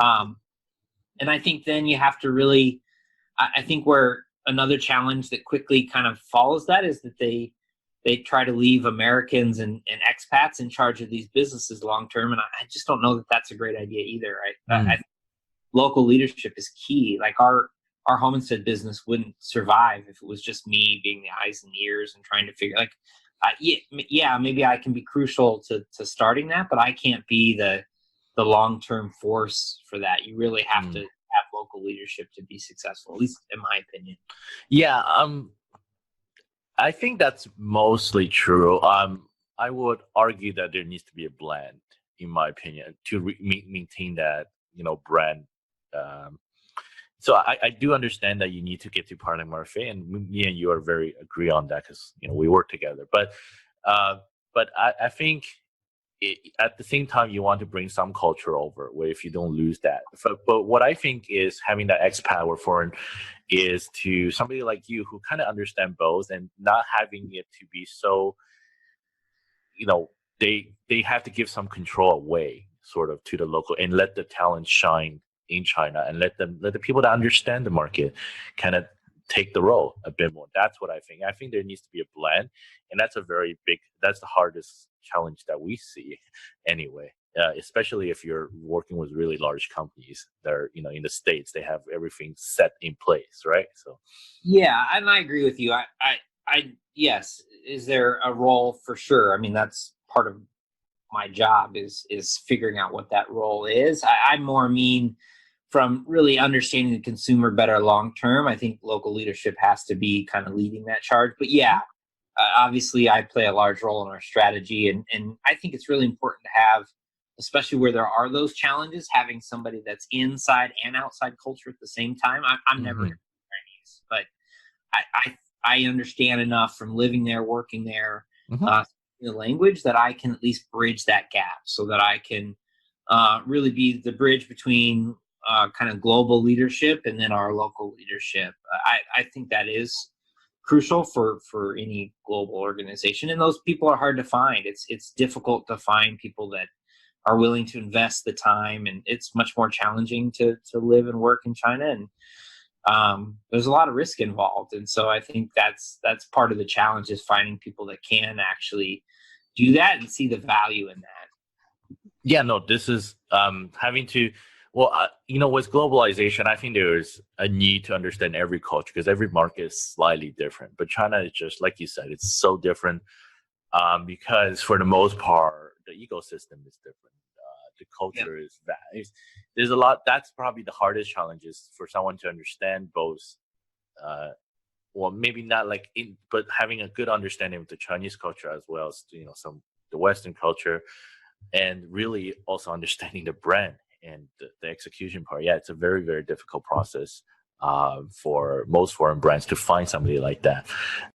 Um, and I think then you have to really, I think where another challenge that quickly kind of follows that is that they try to leave Americans and expats in charge of these businesses long term, and I just don't know that that's a great idea either. Local leadership is key. Like our homestead business wouldn't survive if it was just me being the eyes and ears and trying to figure like, yeah, maybe I can be crucial to starting that, but I can't be the long term force for that. You really have to have local leadership to be successful, at least in my opinion. Yeah, I think that's mostly true. I would argue that there needs to be a blend, in my opinion, to maintain that brand. Um, so I do understand that you need to get to partner market, and me and you are very agree on that because we work together. But I think at the same time you want to bring some culture over, where if you don't lose that. But what I think is having that expat or foreign is to somebody like you who kind of understand both and not having it to be so they have to give some control away sort of to the local and let the talent shine in China and let the people that understand the market kind of take the role a bit more. That's what I think. I think there needs to be a blend, and that's the hardest challenge that we see anyway. Especially if you're working with really large companies that are, in the States, they have everything set in place, right? So, Yeah, and I agree with you. Yes, is there a role for sure? I mean, that's part of my job is figuring out what that role is. I more mean from really understanding the consumer better long term. I think local leadership has to be kind of leading that charge. But yeah, obviously, I play a large role in our strategy, and I think it's really important to have, especially where there are those challenges, having somebody that's inside and outside culture at the same time. I'm never going to be Chinese, but I understand enough from living there, working there, the language that I can at least bridge that gap, so that I can really be the bridge between kind of global leadership and then our local leadership. I think that is crucial for any global organization, and those people are hard to find. It's difficult to find people that are willing to invest the time, and it's much more challenging to live and work in China, and there's a lot of risk involved. And so I think that's part of the challenge, is finding people that can actually do that and see the value in that. Yeah, no, this is having to, with globalization, I think there's a need to understand every culture because every market is slightly different. But China is just, like you said, it's so different because for the most part, the ecosystem is different. The culture is that. There's a lot. That's probably the hardest challenge, is for someone to understand both. Well, maybe not but having a good understanding of the Chinese culture as well as the Western culture, and really also understanding the brand and the execution part. Yeah, it's a very, very difficult process for most foreign brands to find somebody like that.